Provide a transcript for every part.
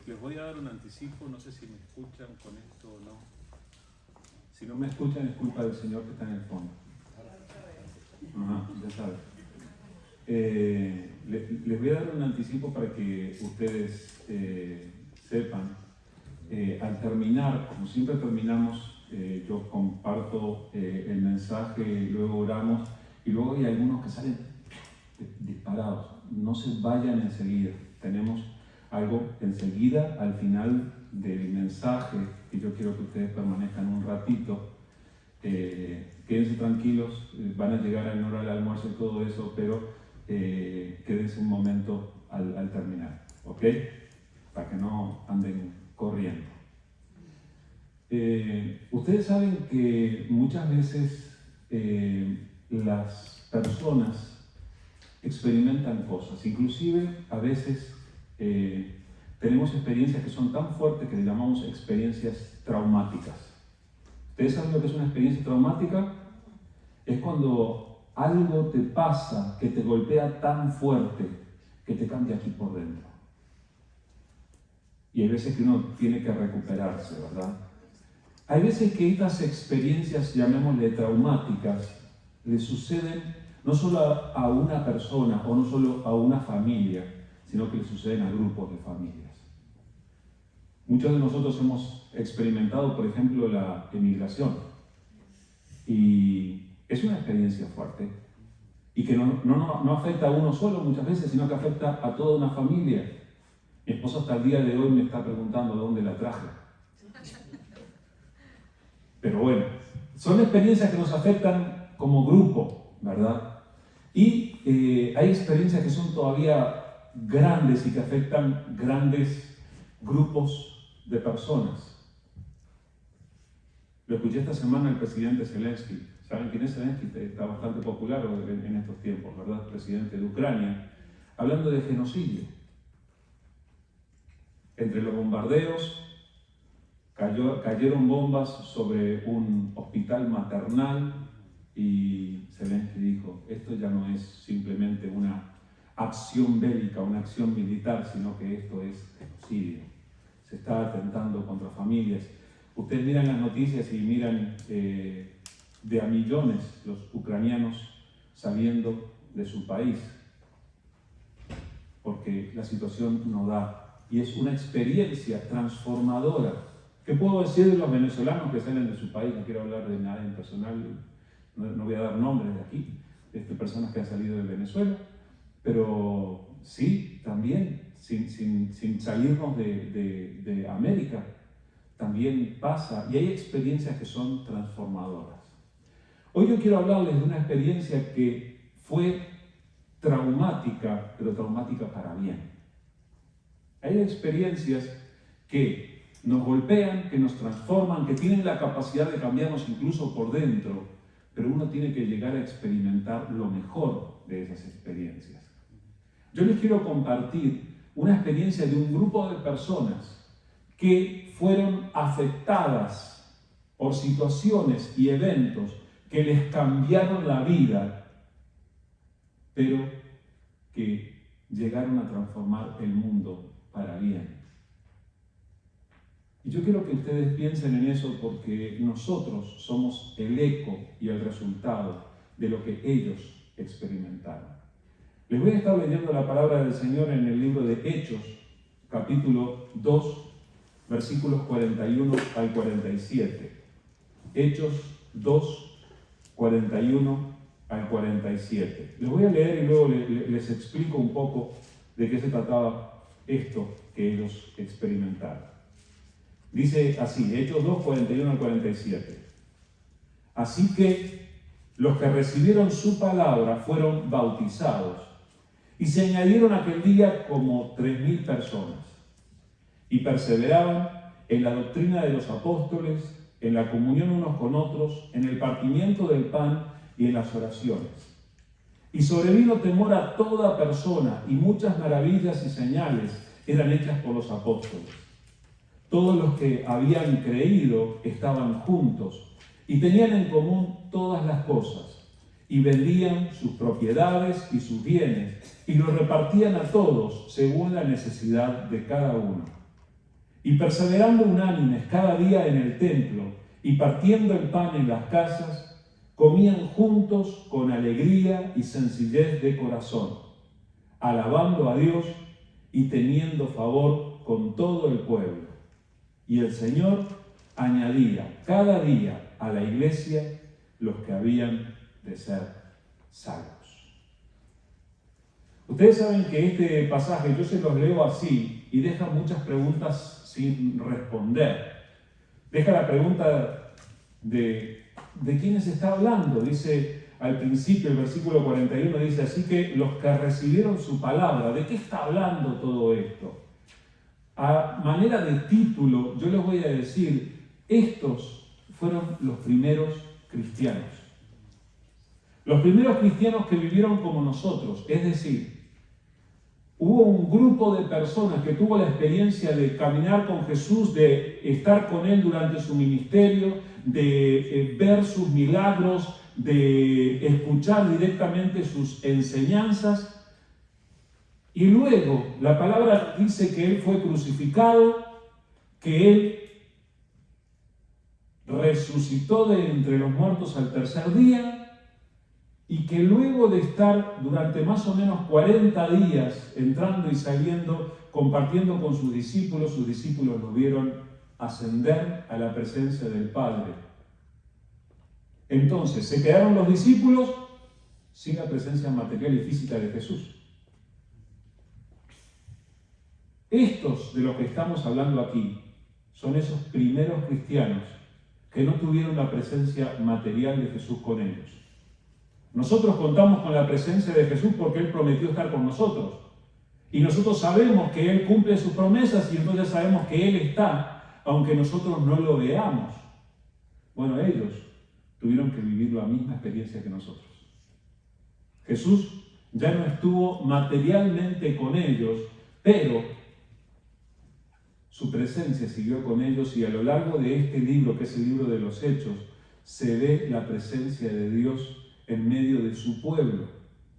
les voy a dar un anticipo, no sé si me escuchan con esto o no. Si no me escuchan es culpa del señor que está en el fondo. Ajá, ya saben. Les voy a dar un anticipo para que ustedes sepan. Al terminar, como siempre terminamos, yo comparto el mensaje, luego oramos y luego hay algunos que salen disparados. No se vayan enseguida. Tenemos algo enseguida al final del mensaje y yo quiero que ustedes permanezcan un ratito. Quédense tranquilos, van a llegar en hora del almuerzo y todo eso, pero quédense un momento al terminar, ¿ok? Para que no anden corriendo. Ustedes saben que muchas veces las personas experimentan cosas, inclusive a veces tenemos experiencias que son tan fuertes que le llamamos experiencias traumáticas. ¿Ustedes saben lo que es una experiencia traumática? Es cuando algo te pasa que te golpea tan fuerte que te cambia aquí por dentro. Y hay veces que uno tiene que recuperarse, ¿verdad? Hay veces que estas experiencias, llamémosle traumáticas, le suceden no solo a una persona o no solo a una familia, sino que le suceden a grupos de familias. Muchos de nosotros hemos experimentado, por ejemplo, la emigración. Y es una experiencia fuerte. Y que no afecta a uno solo muchas veces, sino que afecta a toda una familia. Mi esposa hasta el día de hoy me está preguntando de dónde la traje. Pero bueno, son experiencias que nos afectan como grupo, ¿verdad? Y hay experiencias que son todavía grandes y que afectan grandes grupos de personas. Lo escuché esta semana el presidente Zelensky. ¿Saben quién es Zelensky? Está bastante popular en estos tiempos, ¿verdad? Presidente de Ucrania, hablando de genocidio. Entre los bombardeos cayeron bombas sobre un hospital maternal y Zelensky dijo, esto ya no es simplemente una acción bélica, una acción militar, sino que esto es genocidio. Se está atentando contra familias. Ustedes miran las noticias y miran de a millones los ucranianos saliendo de su país, porque la situación no da. Y es una experiencia transformadora. ¿Qué puedo decir de los venezolanos que salen de su país? No quiero hablar de nada en personal, no voy a dar nombres de aquí, de personas que han salido de Venezuela, pero sí, también, sin salirnos de América, también pasa, y hay experiencias que son transformadoras. Hoy yo quiero hablarles de una experiencia que fue traumática, pero traumática para bien. Hay experiencias que nos golpean, que nos transforman, que tienen la capacidad de cambiarnos incluso por dentro, pero uno tiene que llegar a experimentar lo mejor de esas experiencias. Yo les quiero compartir una experiencia de un grupo de personas que fueron afectadas por situaciones y eventos que les cambiaron la vida, pero que llegaron a transformar el mundo para bien. Y yo quiero que ustedes piensen en eso porque nosotros somos el eco y el resultado de lo que ellos experimentaron. Les voy a estar leyendo la palabra del Señor en el libro de Hechos, capítulo 2, versículos 41 al 47. Hechos 2, 41 al 47. Les voy a leer y luego les explico un poco de qué se trataba esto que ellos experimentaron. Dice así, Hechos 2, 41 al 47. Así que los que recibieron su palabra fueron bautizados y se añadieron aquel día como 3.000 personas y perseveraban en la doctrina de los apóstoles, en la comunión unos con otros, en el partimiento del pan y en las oraciones. Y sobrevino temor a toda persona y muchas maravillas y señales eran hechas por los apóstoles. Todos los que habían creído estaban juntos y tenían en común todas las cosas y vendían sus propiedades y sus bienes y los repartían a todos según la necesidad de cada uno. y perseverando unánimes cada día en el templo y partiendo el pan en las casas, comían juntos con alegría y sencillez de corazón, alabando a Dios y teniendo favor con todo el pueblo. Y el Señor añadía cada día a la iglesia los que habían de ser salvos. Ustedes saben que este pasaje yo se los leo así y deja muchas preguntas sin responder. Deja la pregunta de quién se está hablando. Dice al principio, el versículo 41 dice, así que los que recibieron su palabra, ¿de qué está hablando todo esto? A manera de título, yo les voy a decir, estos fueron los primeros cristianos. Los primeros cristianos que vivieron como nosotros, es decir, hubo un grupo de personas que tuvo la experiencia de caminar con Jesús, de estar con Él durante su ministerio, de ver sus milagros, de escuchar directamente sus enseñanzas. Y luego la palabra dice que Él fue crucificado, que Él resucitó de entre los muertos al tercer día, y que luego de estar durante más o menos 40 días entrando y saliendo, compartiendo con sus discípulos lo vieron ascender a la presencia del Padre. Entonces, se quedaron los discípulos sin la presencia material y física de Jesús. Estos de los que estamos hablando aquí son esos primeros cristianos que no tuvieron la presencia material de Jesús con ellos. Nosotros contamos con la presencia de Jesús porque Él prometió estar con nosotros. Y nosotros sabemos que Él cumple sus promesas y entonces sabemos que Él está, aunque nosotros no lo veamos. Bueno, ellos tuvieron que vivir la misma experiencia que nosotros. Jesús ya no estuvo materialmente con ellos, pero su presencia siguió con ellos y a lo largo de este libro, que es el libro de los Hechos, se ve la presencia de Dios en medio de su pueblo.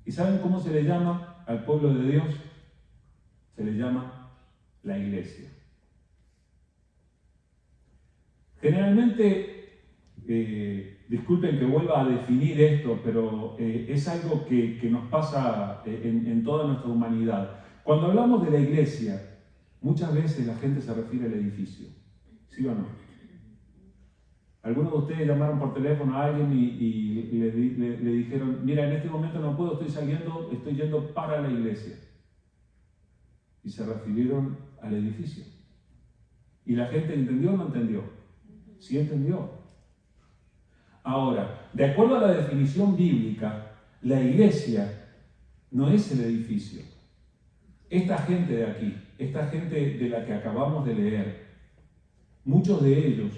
¿Y saben cómo se le llama al pueblo de Dios? Se le llama la iglesia. Generalmente, disculpen que vuelva a definir esto, pero es algo que nos pasa en toda nuestra humanidad. Cuando hablamos de la iglesia, muchas veces la gente se refiere al edificio. ¿Sí o no? Algunos de ustedes llamaron por teléfono a alguien y le dijeron, mira, en este momento no puedo, estoy yendo para la iglesia. Y se refirieron al edificio. ¿Y la gente entendió o no entendió? Sí entendió. Ahora, de acuerdo a la definición bíblica, la iglesia no es el edificio. Esta gente de aquí, esta gente de la que acabamos de leer, muchos de ellos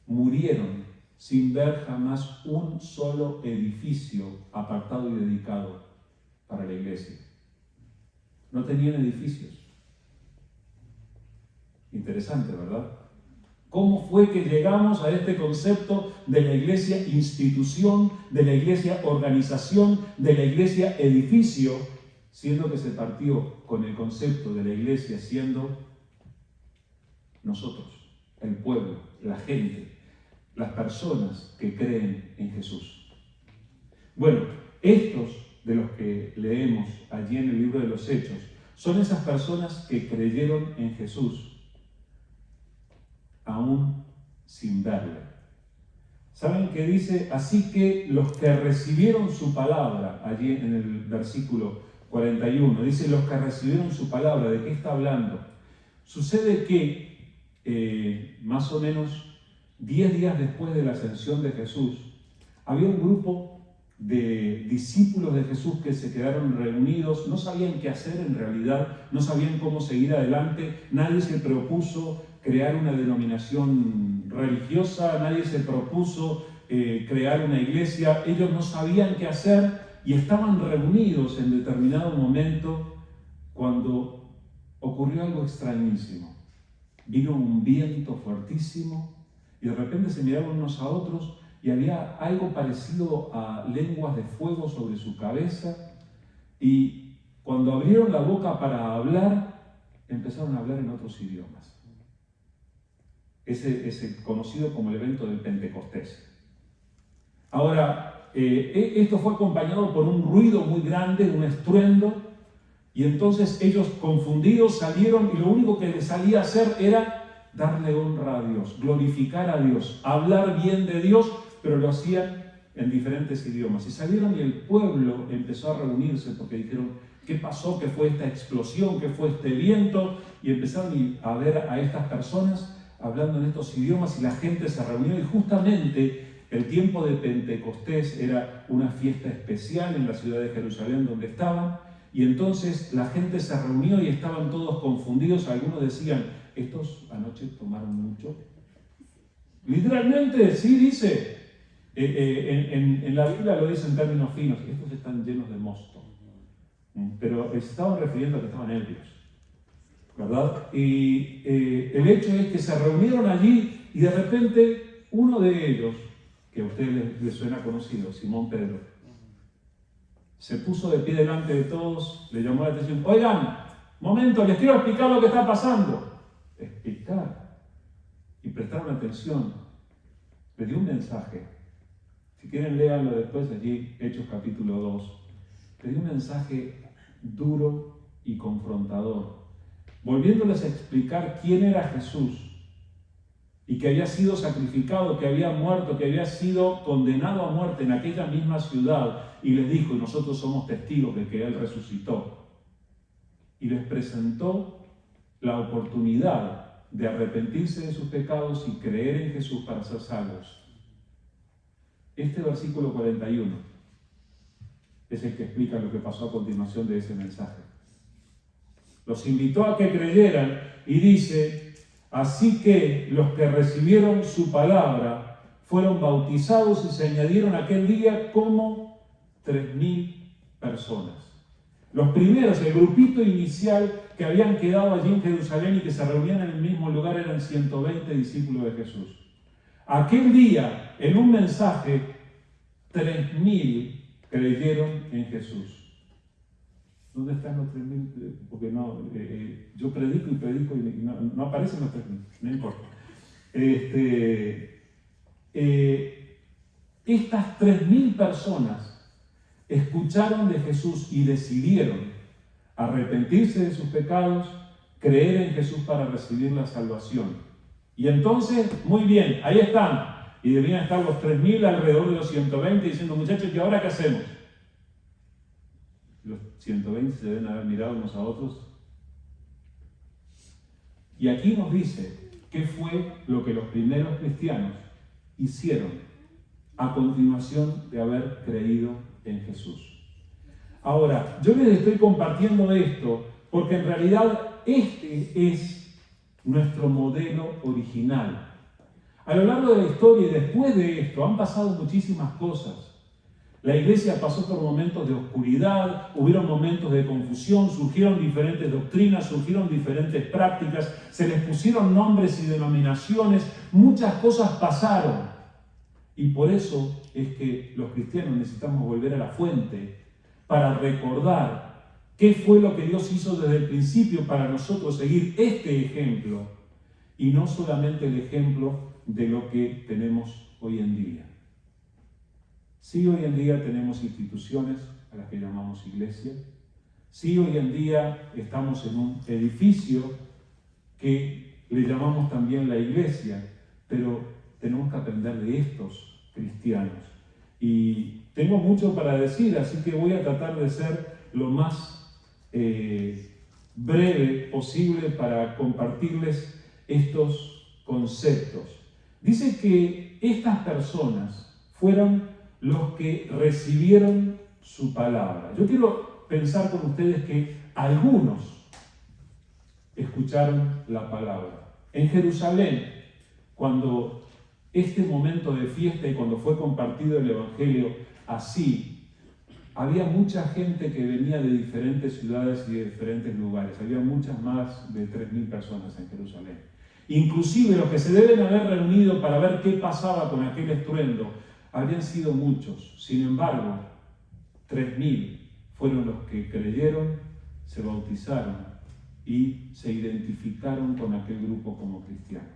murieron sin ver jamás un solo edificio apartado y dedicado para la iglesia. No tenían edificios. Interesante, ¿verdad? ¿Cómo fue que llegamos a este concepto de la iglesia institución, de la iglesia organización, de la iglesia edificio, siendo que se partió con el concepto de la iglesia siendo nosotros, el pueblo, la gente, las personas que creen en Jesús? Bueno, estos de los que leemos allí en el libro de los Hechos son esas personas que creyeron en Jesús aún sin verle. ¿Saben qué dice? Así que los que recibieron su palabra, allí en el versículo 41, dice los que recibieron su palabra. ¿De qué está hablando? Sucede que más o menos 10 días después de la ascensión de Jesús, había un grupo de discípulos de Jesús que se quedaron reunidos, no sabían qué hacer en realidad, no sabían cómo seguir adelante, nadie se propuso crear una denominación religiosa, nadie se propuso crear una iglesia, ellos no sabían qué hacer y estaban reunidos en determinado momento cuando ocurrió algo extrañísimo. Vino un viento fuertísimo y de repente se miraron unos a otros y había algo parecido a lenguas de fuego sobre su cabeza, y cuando abrieron la boca para hablar, empezaron a hablar en otros idiomas. ese conocido como el evento del Pentecostés. Ahora, esto fue acompañado por un ruido muy grande, un estruendo, y entonces ellos confundidos salieron y lo único que les salía a hacer era darle honra a Dios, glorificar a Dios, hablar bien de Dios, pero lo hacían en diferentes idiomas. Y salieron y el pueblo empezó a reunirse porque dijeron, ¿qué pasó? ¿Qué fue esta explosión? ¿Qué fue este viento? Y empezaron a ver a estas personas hablando en estos idiomas y la gente se reunió y justamente el tiempo de Pentecostés era una fiesta especial en la ciudad de Jerusalén donde estaban y entonces la gente se reunió y estaban todos confundidos. Algunos decían, ¿estos anoche tomaron mucho? Literalmente, sí dice, en la Biblia lo dice en términos finos, estos están llenos de mosto, pero se estaban refiriendo a que estaban ebrios, ¿verdad? Y el hecho es que se reunieron allí y de repente uno de ellos, que a ustedes les suena conocido, Simón Pedro, se puso de pie delante de todos, le llamó la atención, oigan, momento, les quiero explicar lo que está pasando. Explicar. Y prestaron atención. Le dio un mensaje. Si quieren, léanlo después allí, Hechos capítulo 2. Le dio un mensaje duro y confrontador, volviéndoles a explicar quién era Jesús y que había sido sacrificado, que había muerto, que había sido condenado a muerte en aquella misma ciudad. Y les dijo, y nosotros somos testigos de que Él resucitó. Y les presentó la oportunidad de arrepentirse de sus pecados y creer en Jesús para ser salvos. Este versículo 41 es el que explica lo que pasó a continuación de ese mensaje. Los invitó a que creyeran y dice, así que los que recibieron su palabra fueron bautizados y se añadieron aquel día como 3.000 personas. Los primeros, el grupito inicial que habían quedado allí en Jerusalén y que se reunían en el mismo lugar eran 120 discípulos de Jesús. Aquel día, en un mensaje, 3.000 creyeron en Jesús. ¿Dónde están los 3.000? Porque no, yo predico y no aparecen los 3.000, no importa. Estas 3.000 personas escucharon de Jesús y decidieron arrepentirse de sus pecados, creer en Jesús para recibir la salvación. Y entonces, muy bien, ahí están. Y debían estar los 3.000 alrededor de los 120 diciendo, muchachos, ¿y ahora qué hacemos? Los 120 se deben haber mirado unos a otros. Y aquí nos dice qué fue lo que los primeros cristianos hicieron a continuación de haber creído en Jesús. Ahora, yo les estoy compartiendo esto porque en realidad este es nuestro modelo original. A lo largo de la historia y después de esto han pasado muchísimas cosas. La iglesia pasó por momentos de oscuridad, hubieron momentos de confusión, surgieron diferentes doctrinas, surgieron diferentes prácticas, se les pusieron nombres y denominaciones, muchas cosas pasaron. Y por eso es que los cristianos necesitamos volver a la fuente para recordar qué fue lo que Dios hizo desde el principio para nosotros seguir este ejemplo y no solamente el ejemplo de lo que tenemos hoy en día. Sí, hoy en día tenemos instituciones a las que llamamos iglesia. Sí, hoy en día estamos en un edificio que le llamamos también la iglesia, pero tenemos que aprender de estos cristianos. Y tengo mucho para decir, así que voy a tratar de ser lo más breve posible para compartirles estos conceptos. Dice que estas personas fueron los que recibieron su palabra. Yo quiero pensar con ustedes que algunos escucharon la palabra. En Jerusalén, cuando este momento de fiesta y cuando fue compartido el Evangelio así, había mucha gente que venía de diferentes ciudades y de diferentes lugares. Había muchas más de 3.000 personas en Jerusalén. Inclusive los que se deben haber reunido para ver qué pasaba con aquel estruendo, habían sido muchos. Sin embargo, 3.000 fueron los que creyeron, se bautizaron y se identificaron con aquel grupo como cristianos.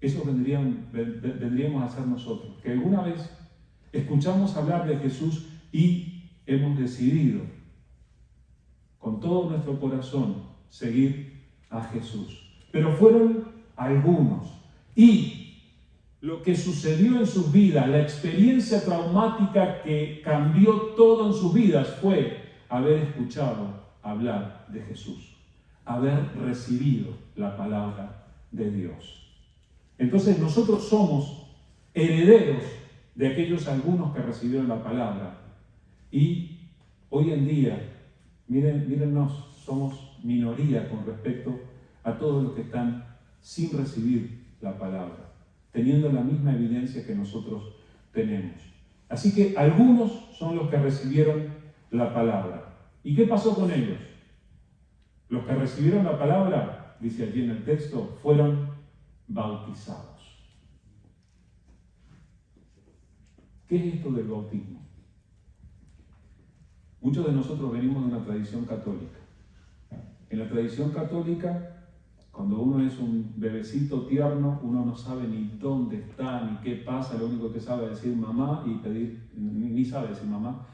Eso vendríamos a hacer nosotros, que alguna vez escuchamos hablar de Jesús y hemos decidido con todo nuestro corazón seguir a Jesús. Pero fueron algunos. Y lo que sucedió en sus vidas, la experiencia traumática que cambió todo en sus vidas fue haber escuchado hablar de Jesús, haber recibido la palabra de Dios. Entonces nosotros somos herederos de aquellos algunos que recibieron la palabra. Y hoy en día, mírennos, somos minoría con respecto a todos los que están sin recibir la palabra, teniendo la misma evidencia que nosotros tenemos. Así que algunos son los que recibieron la palabra. ¿Y qué pasó con ellos? Los que recibieron la palabra, dice allí en el texto, fueron bautizados. ¿Qué es esto del bautismo? Muchos de nosotros venimos de una tradición católica. En la tradición católica, cuando uno es un bebecito tierno, uno no sabe ni dónde está, ni qué pasa, lo único que sabe es decir mamá y pedir, ni sabe decir mamá,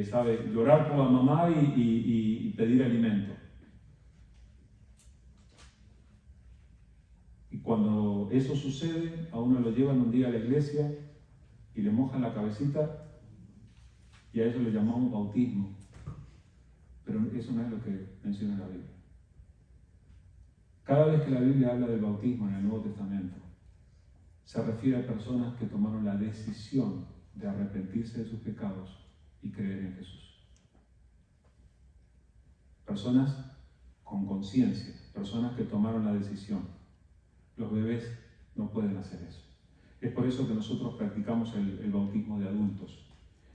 sabe llorar por la mamá y pedir alimento. Y cuando eso sucede, a uno lo llevan un día a la iglesia y le mojan la cabecita y a eso le llamamos bautismo. Pero eso no es lo que menciona la Biblia. Cada vez que la Biblia habla del bautismo en el Nuevo Testamento, se refiere a personas que tomaron la decisión de arrepentirse de sus pecados y creer en Jesús. Personas con conciencia, personas que tomaron la decisión. Los bebés no pueden hacer eso. Es por eso que nosotros practicamos el bautismo de adultos.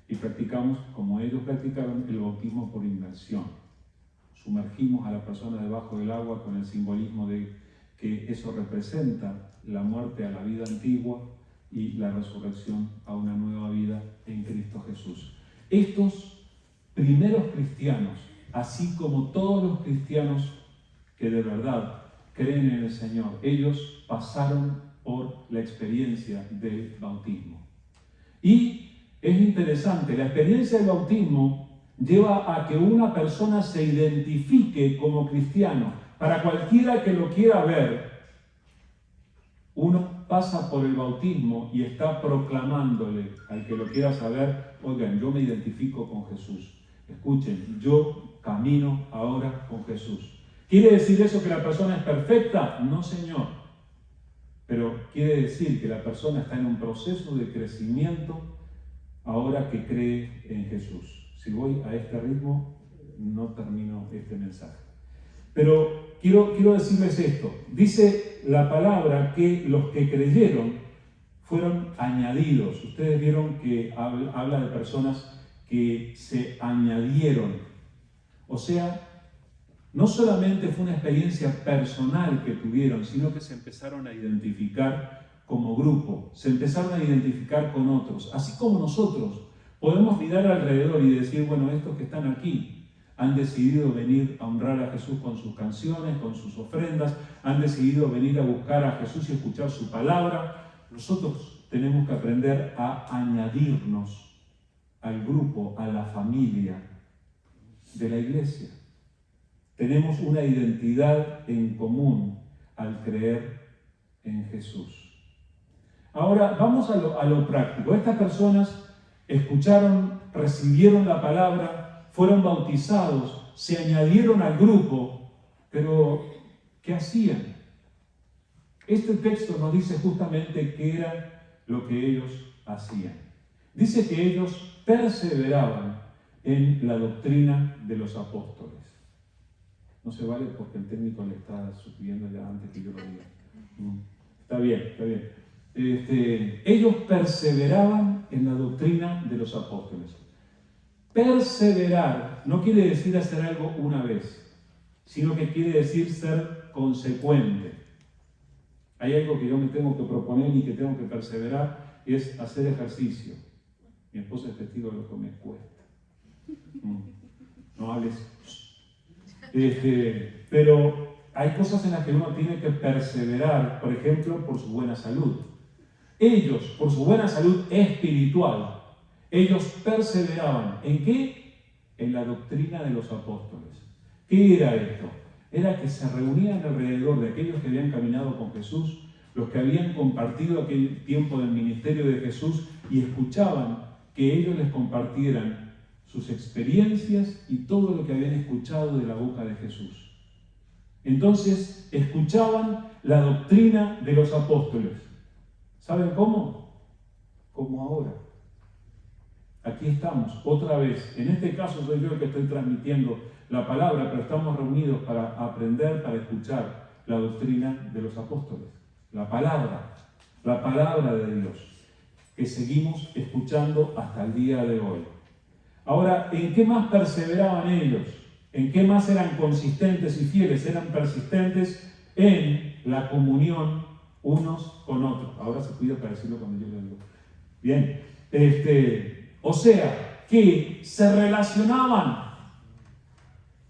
Y practicamos, como ellos practicaron, el bautismo por inmersión. Sumergimos a la persona debajo del agua con el simbolismo de que eso representa la muerte a la vida antigua y la resurrección a una nueva vida en Cristo Jesús. Estos primeros cristianos, así como todos los cristianos que de verdad creen en el Señor, ellos pasaron por la experiencia del bautismo. Y es interesante, la experiencia del bautismo lleva a que una persona se identifique como cristiano. Para cualquiera que lo quiera ver, uno pasa por el bautismo y está proclamándole al que lo quiera saber, oigan, yo me identifico con Jesús. Escuchen, yo camino ahora con Jesús. ¿Quiere decir eso que la persona es perfecta? No, Señor. Pero quiere decir que la persona está en un proceso de crecimiento ahora que cree en Jesús. Si voy a este ritmo, no termino este mensaje. Pero quiero decirles esto. Dice la palabra que los que creyeron fueron añadidos. Ustedes vieron que habla de personas que se añadieron. O sea, no solamente fue una experiencia personal que tuvieron, sino que se empezaron a identificar como grupo, se empezaron a identificar con otros. Así como nosotros podemos mirar alrededor y decir, bueno, estos que están aquí han decidido venir a honrar a Jesús con sus canciones, con sus ofrendas, han decidido venir a buscar a Jesús y escuchar su palabra. Nosotros tenemos que aprender a añadirnos al grupo, a la familia de la iglesia. Tenemos una identidad en común al creer en Jesús. Ahora vamos a lo práctico. Estas personas escucharon, recibieron la palabra, fueron bautizados, se añadieron al grupo, pero ¿qué hacían? Este texto nos dice justamente qué era lo que ellos hacían. Dice que ellos perseveraban en la doctrina de los apóstoles. No se vale porque el técnico le está sugiriendo ya antes que yo lo diga. Está bien, está bien. Ellos perseveraban en la doctrina de los apóstoles. Perseverar no quiere decir hacer algo una vez, sino que quiere decir ser consecuente. Hay algo que yo me tengo que proponer y que tengo que perseverar, es hacer ejercicio. Mi esposa es testigo de lo que me cuesta. No hables. Pero hay cosas en las que uno tiene que perseverar, por ejemplo, por su buena salud. Ellos, por su buena salud espiritual, ellos perseveraban. ¿En qué? En la doctrina de los apóstoles. ¿Qué era esto? Era que se reunían alrededor de aquellos que habían caminado con Jesús, los que habían compartido aquel tiempo del ministerio de Jesús, y escuchaban que ellos les compartieran sus experiencias y todo lo que habían escuchado de la boca de Jesús. Entonces escuchaban la doctrina de los apóstoles. ¿Saben cómo? Como ahora. Aquí estamos, otra vez. En este caso soy yo el que estoy transmitiendo la palabra, pero estamos reunidos para aprender, para escuchar la doctrina de los apóstoles. La palabra de Dios, que seguimos escuchando hasta el día de hoy. Ahora, ¿en qué más perseveraban ellos? ¿En qué más eran consistentes y fieles? Eran persistentes en la comunión unos con otros. Ahora se cuida para decirlo cuando yo lo digo. Bien, o sea, que se relacionaban.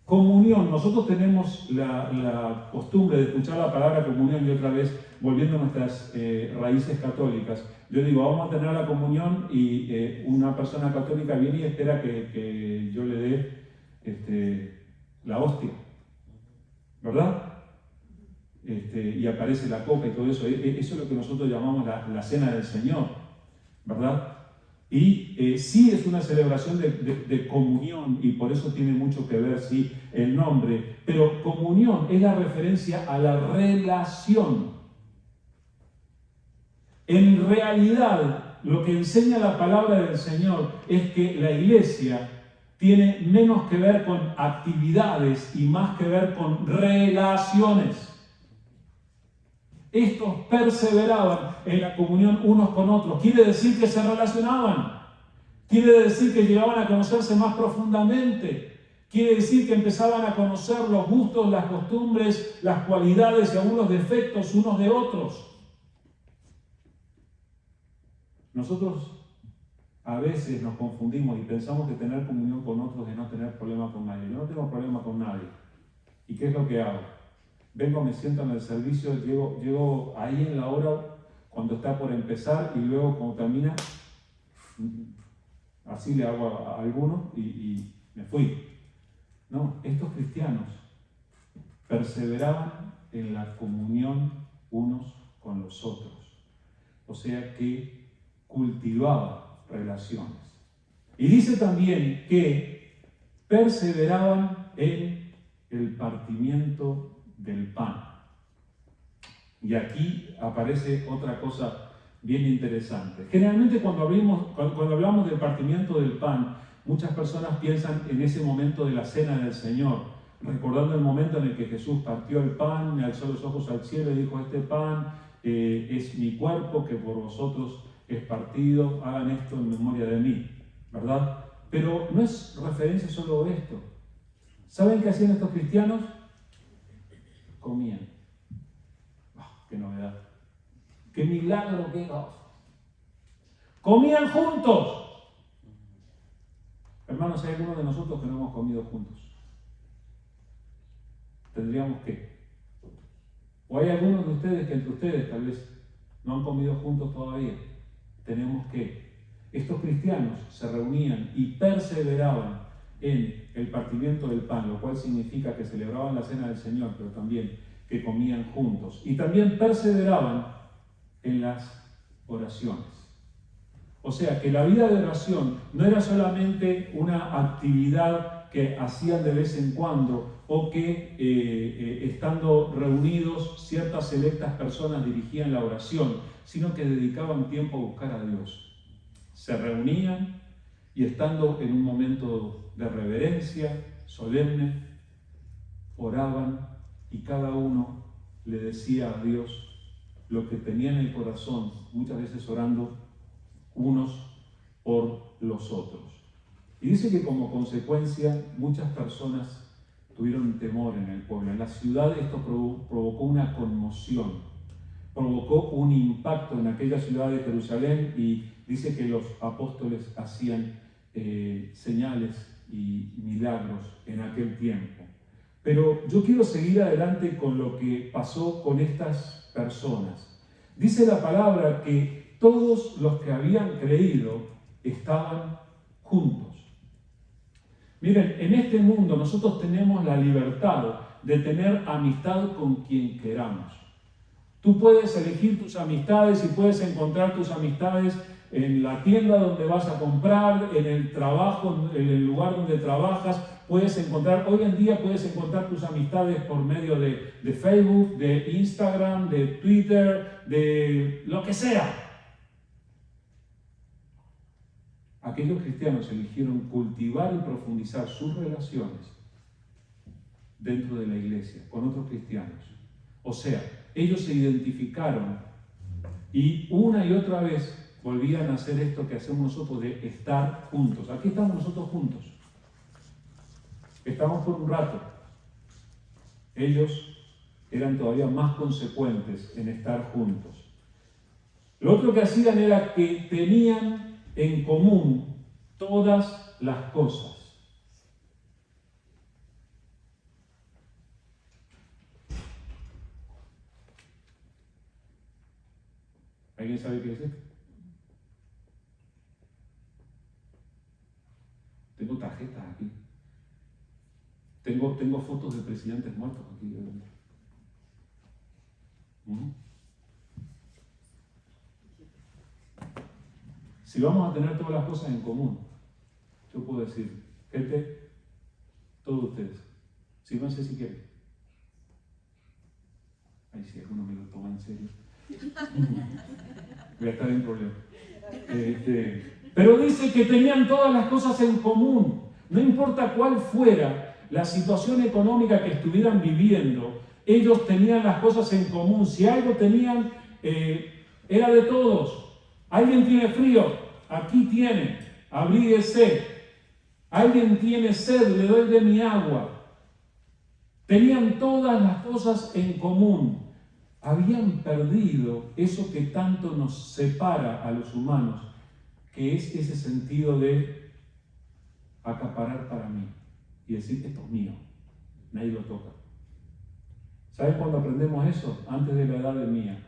Comunión. Nosotros tenemos la costumbre de escuchar la palabra comunión y otra vez, volviendo a nuestras raíces católicas. Yo digo, vamos a tener la comunión y una persona católica viene y espera que yo le dé la hostia, ¿verdad? Y aparece la copa y todo eso. Eso es lo que nosotros llamamos la cena del Señor, ¿verdad? Y sí es una celebración de comunión, y por eso tiene mucho que ver, sí, el nombre. Pero comunión es la referencia a la relación. En realidad, lo que enseña la palabra del Señor es que la iglesia tiene menos que ver con actividades y más que ver con relaciones. Estos perseveraban en la comunión unos con otros. Quiere decir que se relacionaban. Quiere decir que llegaban a conocerse más profundamente. Quiere decir que empezaban a conocer los gustos, las costumbres, las cualidades y aún los defectos unos de otros. Nosotros a veces nos confundimos y pensamos que tener comunión con otros es no tener problema con nadie. Yo no tengo problema con nadie. ¿Y qué es lo que hago? Vengo, me siento en el servicio, llego ahí en la hora cuando está por empezar y luego cuando termina, así le hago a alguno y me fui. No, estos cristianos perseveraban en la comunión unos con los otros. O sea que cultivaban relaciones. Y dice también que perseveraban en el partimiento del pan. Y aquí aparece otra cosa bien interesante. Generalmente cuando hablamos del partimiento del pan, muchas personas piensan en ese momento de la cena del Señor, recordando el momento en el que Jesús partió el pan, alzó los ojos al cielo y dijo: este pan es mi cuerpo que por vosotros es partido, hagan esto en memoria de mí, ¿verdad? Pero no es referencia solo a esto. ¿Saben qué hacían estos cristianos? Comían. ¡Oh, qué novedad! ¡Qué milagro! ¡Qué comían juntos! Hermanos, hay algunos de nosotros que no hemos comido juntos. Tendríamos que. O hay algunos de ustedes que entre ustedes tal vez no han comido juntos todavía. Tenemos que. Estos cristianos se reunían y perseveraban en el partimiento del pan, lo cual significa que celebraban la cena del Señor, pero también que comían juntos. Y también perseveraban en las oraciones. O sea, que la vida de oración no era solamente una actividad que hacían de vez en cuando o que estando reunidos ciertas selectas personas dirigían la oración, sino que dedicaban tiempo a buscar a Dios. Se reunían y estando en un momento de reverencia solemne, oraban y cada uno le decía a Dios lo que tenía en el corazón, muchas veces orando unos por los otros. Y dice que como consecuencia muchas personas tuvieron temor en el pueblo. En la ciudad esto provocó una conmoción, provocó un impacto en aquella ciudad de Jerusalén, y dice que los apóstoles hacían señales y milagros en aquel tiempo. Pero yo quiero seguir adelante con lo que pasó con estas personas. Dice la palabra que todos los que habían creído estaban juntos. Miren, en este mundo nosotros tenemos la libertad de tener amistad con quien queramos. Tú puedes elegir tus amistades y puedes encontrar tus amistades en la tienda donde vas a comprar, en el trabajo, en el lugar donde trabajas. Hoy en día puedes encontrar tus amistades por medio de Facebook, de Instagram, de Twitter, de lo que sea. Aquellos cristianos eligieron cultivar y profundizar sus relaciones dentro de la iglesia, con otros cristianos. O sea, ellos se identificaron y una y otra vez volvían a hacer esto que hacemos nosotros de estar juntos. Aquí estamos nosotros juntos. Estamos por un rato. Ellos eran todavía más consecuentes en estar juntos. Lo otro que hacían era que tenían en común todas las cosas. ¿Alguien sabe qué es esto? Tengo tarjetas aquí. Tengo fotos de presidentes muertos aquí. Si vamos a tener todas las cosas en común, yo puedo decir, gente, todos ustedes, sírvanse si quieren. Ay, si alguno me lo toma en serio, voy a estar en problema. Pero dice que tenían todas las cosas en común, no importa cuál fuera la situación económica que estuvieran viviendo, ellos tenían las cosas en común. Si algo tenían, era de todos. Alguien tiene frío, aquí tiene, abríguese. Alguien tiene sed, le doy de mi agua. Tenían todas las cosas en común. Habían perdido eso que tanto nos separa a los humanos, que es ese sentido de acaparar para mí y decir, esto es mío, nadie lo toca. ¿Sabes cuándo aprendemos eso? Antes de la edad de mía.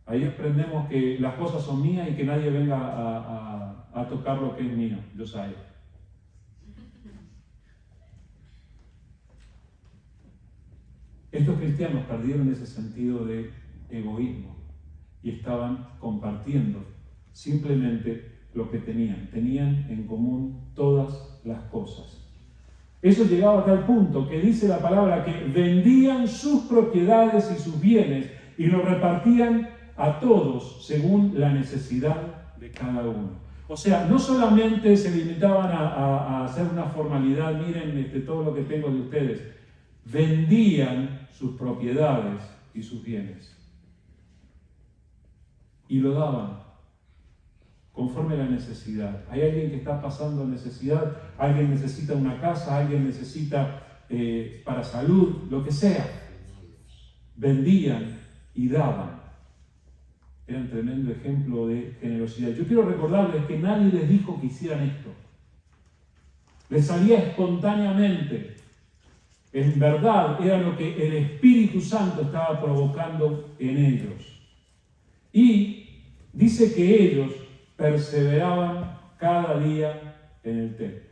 Ahí aprendemos que las cosas son mías y que nadie venga a tocar lo que es mío. Yo sé. Estos cristianos perdieron ese sentido de egoísmo y estaban compartiendo simplemente lo que tenían. Tenían en común todas las cosas. Eso llegaba a tal punto que dice la palabra que vendían sus propiedades y sus bienes y lo repartían a todos según la necesidad de cada uno. O sea, no solamente se limitaban a hacer una formalidad, miren todo lo que tengo de ustedes, vendían sus propiedades y sus bienes y lo daban conforme a la necesidad. Hay alguien que está pasando necesidad, alguien necesita una casa, alguien necesita para salud, lo que sea. Vendían y daban. Era un tremendo ejemplo de generosidad. Yo quiero recordarles que nadie les dijo que hicieran esto. Les salía espontáneamente. En verdad era lo que el Espíritu Santo estaba provocando en ellos. Y dice que ellos perseveraban cada día en el templo.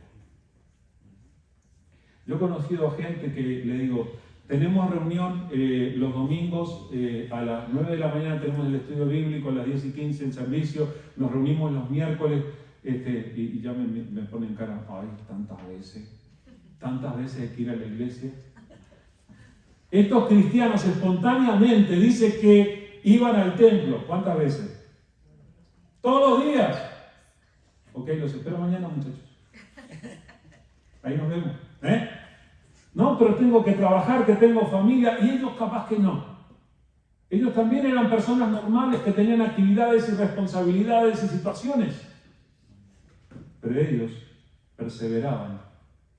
Yo he conocido a gente que le digo, tenemos reunión los domingos a las 9 de la mañana, tenemos el estudio bíblico, a las 10:15 el servicio, nos reunimos los miércoles y ya me ponen cara, ay, tantas veces hay que ir a la iglesia. Estos cristianos espontáneamente dice que iban al templo. ¿Cuántas veces? Todos los días. Ok, los espero mañana, muchachos. Ahí nos vemos. No, pero tengo que trabajar, que tengo familia, y ellos capaz que no. Ellos también eran personas normales que tenían actividades y responsabilidades y situaciones. Pero ellos perseveraban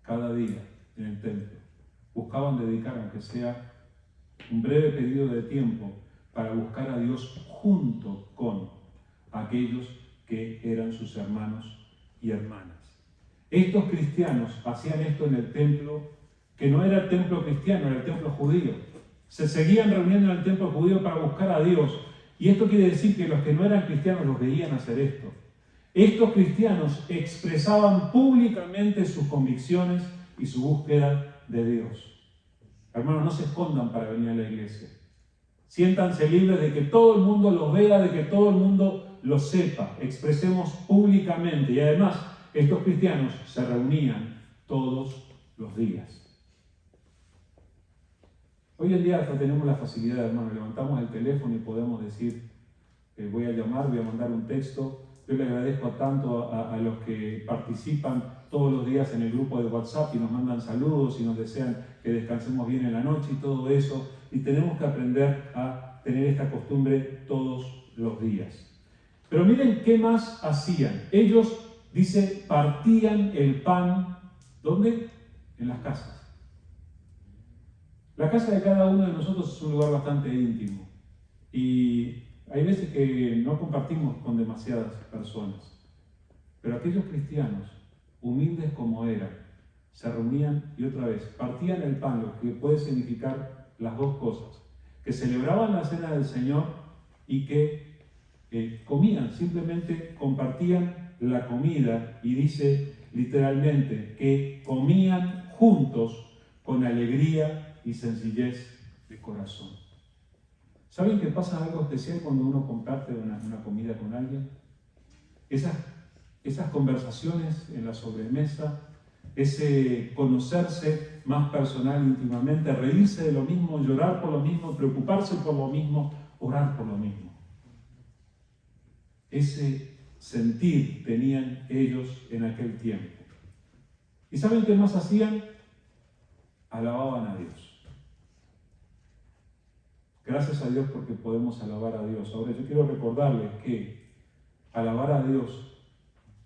cada día en el templo. Buscaban dedicar, aunque sea un breve periodo de tiempo, para buscar a Dios junto con aquellos que eran sus hermanos y hermanas. Estos cristianos hacían esto en el templo que no era el templo cristiano, era el templo judío. Se seguían reuniendo en el templo judío para buscar a Dios. Y esto quiere decir que los que no eran cristianos los veían hacer esto. Estos cristianos expresaban públicamente sus convicciones y su búsqueda de Dios. Hermanos, no se escondan para venir a la iglesia. Siéntanse libres de que todo el mundo los vea, de que todo el mundo lo sepa. Expresemos públicamente. Y además, estos cristianos se reunían todos los días. Hoy en día hasta tenemos la facilidad, hermano, levantamos el teléfono y podemos decir, voy a llamar, voy a mandar un texto. Yo le agradezco tanto a los que participan todos los días en el grupo de WhatsApp y nos mandan saludos y nos desean que descansemos bien en la noche y todo eso. Y tenemos que aprender a tener esta costumbre todos los días. Pero miren qué más hacían. Ellos, dice, partían el pan, ¿dónde? En las casas. La casa de cada uno de nosotros es un lugar bastante íntimo y hay veces que no compartimos con demasiadas personas, pero aquellos cristianos, humildes como eran, se reunían y otra vez partían el pan, lo que puede significar las dos cosas, que celebraban la cena del Señor y que comían, simplemente compartían la comida y dice literalmente que comían juntos con alegría y sencillez de corazón. ¿Saben que pasa algo especial cuando uno comparte una comida con alguien? Esas conversaciones en la sobremesa, ese conocerse más personal íntimamente, reírse de lo mismo, llorar por lo mismo, preocuparse por lo mismo, orar por lo mismo. Ese sentir tenían ellos en aquel tiempo. ¿Y saben qué más hacían? Alababan a Dios. Gracias a Dios porque podemos alabar a Dios. Ahora yo quiero recordarles que alabar a Dios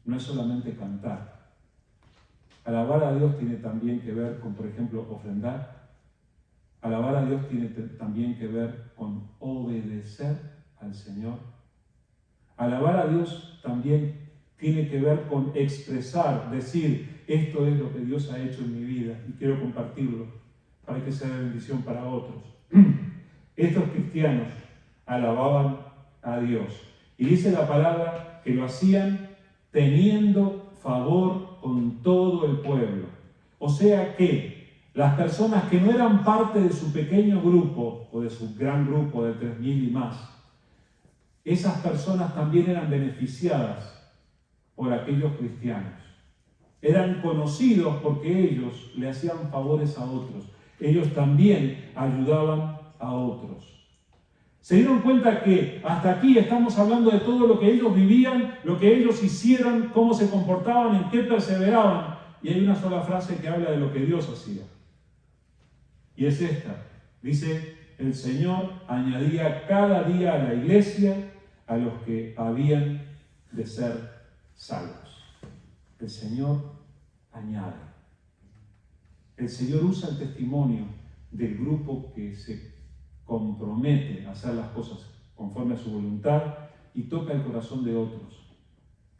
no es solamente cantar. Alabar a Dios tiene también que ver con, por ejemplo, ofrendar. Alabar a Dios tiene también que ver con obedecer al Señor. Alabar a Dios también tiene que ver con expresar, decir, esto es lo que Dios ha hecho en mi vida y quiero compartirlo para que sea de bendición para otros. Estos cristianos alababan a Dios. Y dice la palabra que lo hacían teniendo favor con todo el pueblo. O sea que las personas que no eran parte de su pequeño grupo o de su gran grupo de 3.000 y más, esas personas también eran beneficiadas por aquellos cristianos. Eran conocidos porque ellos le hacían favores a otros. Ellos también ayudaban a otros. Se dieron cuenta que hasta aquí estamos hablando de todo lo que ellos vivían, lo que ellos hicieron, cómo se comportaban, en qué perseveraban. Y hay una sola frase que habla de lo que Dios hacía. Y es esta. Dice, el Señor añadía cada día a la iglesia a los que habían de ser salvos. El Señor añade. El Señor usa el testimonio del grupo que se compromete a hacer las cosas conforme a su voluntad y toca el corazón de otros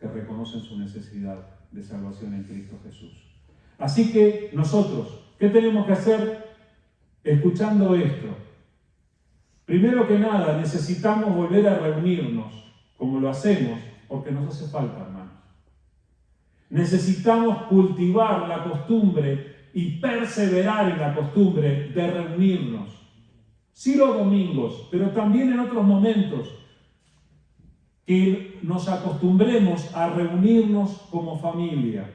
que reconocen su necesidad de salvación en Cristo Jesús. Así que nosotros, ¿qué tenemos que hacer escuchando esto? Primero que nada, necesitamos volver a reunirnos como lo hacemos porque nos hace falta, hermanos. Necesitamos cultivar la costumbre y perseverar en la costumbre de reunirnos. Sí los domingos, pero también en otros momentos, que nos acostumbremos a reunirnos como familia.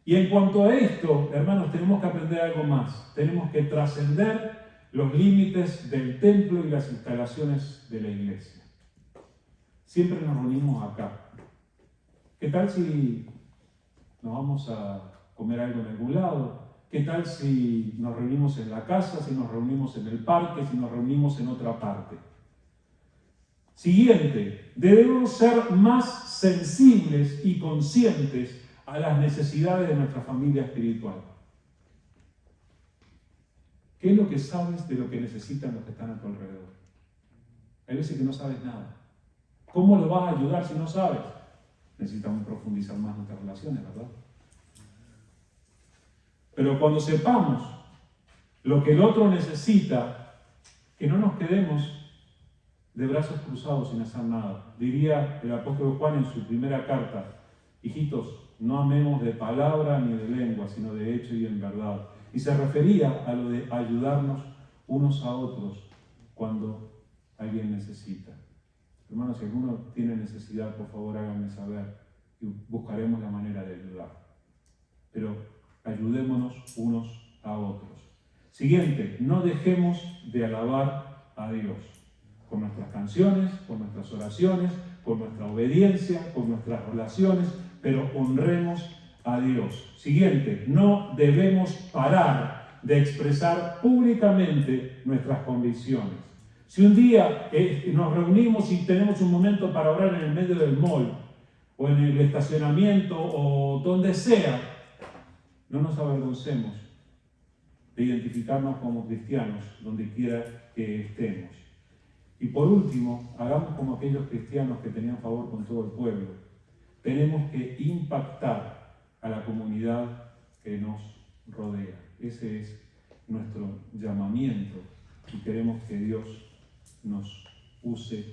Y en cuanto a esto, hermanos, tenemos que aprender algo más. Tenemos que trascender los límites del templo y las instalaciones de la iglesia. Siempre nos reunimos acá. ¿Qué tal si nos vamos a comer algo en algún lado? ¿Qué tal si nos reunimos en la casa, si nos reunimos en el parque, si nos reunimos en otra parte? Siguiente, debemos ser más sensibles y conscientes a las necesidades de nuestra familia espiritual. ¿Qué es lo que sabes de lo que necesitan los que están a tu alrededor? Hay veces que no sabes nada. ¿Cómo lo vas a ayudar si no sabes? Necesitamos profundizar más nuestras relaciones, ¿verdad? Pero cuando sepamos lo que el otro necesita, que no nos quedemos de brazos cruzados sin hacer nada. Diría el apóstol Juan en su primera carta: hijitos, no amemos de palabra ni de lengua, sino de hecho y en verdad. Y se refería a lo de ayudarnos unos a otros cuando alguien necesita. Hermanos, si alguno tiene necesidad, por favor háganme saber y buscaremos la manera de ayudar. Pero ayudémonos unos a otros. Siguiente, no dejemos de alabar a Dios con nuestras canciones, con nuestras oraciones, con nuestra obediencia, con nuestras relaciones, pero honremos a Dios. Siguiente, no debemos parar de expresar públicamente nuestras convicciones. Si un día nos reunimos y tenemos un momento para orar en el medio del mall, o en el estacionamiento, o donde sea, no nos avergoncemos de identificarnos como cristianos donde quiera que estemos. Y por último, hagamos como aquellos cristianos que tenían favor con todo el pueblo. Tenemos que impactar a la comunidad que nos rodea. Ese es nuestro llamamiento y queremos que Dios nos use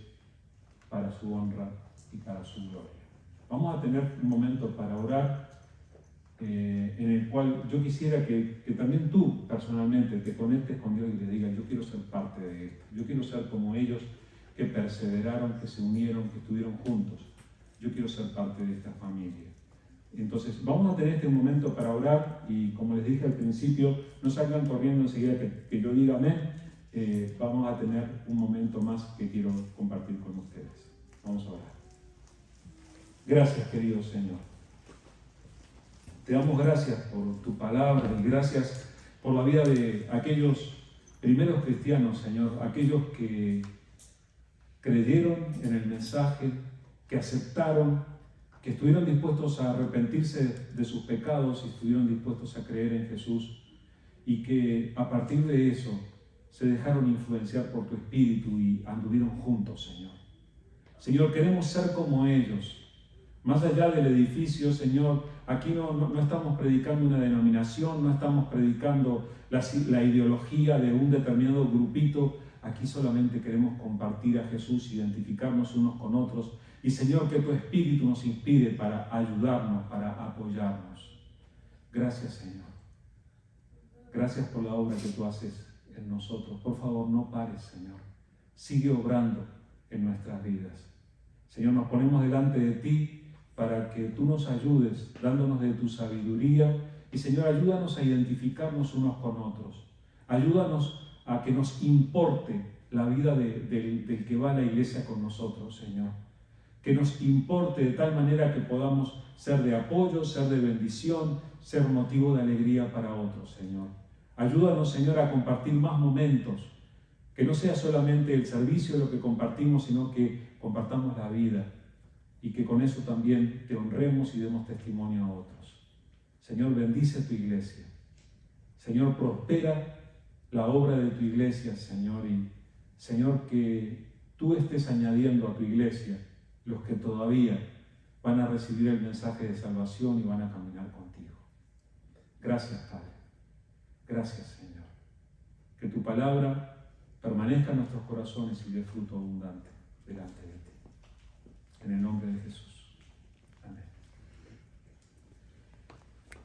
para su honra y para su gloria. Vamos a tener un momento para orar, en el cual yo quisiera que también tú personalmente te conectes con Dios y le digas: yo quiero ser parte de esto, yo quiero ser como ellos que perseveraron, que se unieron, que estuvieron juntos. Yo quiero ser parte de esta familia. Entonces vamos a tener este momento para orar y, como les dije al principio, no salgan corriendo enseguida que yo diga amén. Vamos a tener un momento más que quiero compartir con ustedes. Vamos a orar. Gracias, querido Señor. Te damos gracias por tu palabra y gracias por la vida de aquellos primeros cristianos, Señor, aquellos que creyeron en el mensaje, que aceptaron, que estuvieron dispuestos a arrepentirse de sus pecados y estuvieron dispuestos a creer en Jesús, y que a partir de eso se dejaron influenciar por tu Espíritu y anduvieron juntos, Señor. Señor, queremos ser como ellos. Más allá del edificio, Señor, aquí no estamos predicando una denominación, no estamos predicando la ideología de un determinado grupito. Aquí solamente queremos compartir a Jesús, identificarnos unos con otros. Y, Señor, que tu Espíritu nos inspire para ayudarnos, para apoyarnos. Gracias, Señor. Gracias por la obra que tú haces en nosotros. Por favor, no pares, Señor. Sigue obrando en nuestras vidas. Señor, nos ponemos delante de ti para que tú nos ayudes, dándonos de tu sabiduría. Y, Señor, ayúdanos a identificarnos unos con otros. Ayúdanos a que nos importe la vida del que va a la iglesia con nosotros, Señor. Que nos importe de tal manera que podamos ser de apoyo, ser de bendición, ser motivo de alegría para otros, Señor. Ayúdanos, Señor, a compartir más momentos. Que no sea solamente el servicio lo que compartimos, sino que compartamos la vida. Y que con eso también te honremos y demos testimonio a otros. Señor, bendice tu iglesia. Señor, prospera la obra de tu iglesia, Señor. Y, Señor, que tú estés añadiendo a tu iglesia los que todavía van a recibir el mensaje de salvación y van a caminar contigo. Gracias, Padre. Gracias, Señor. Que tu palabra permanezca en nuestros corazones y dé fruto abundante delante de ti. En el nombre de Jesús.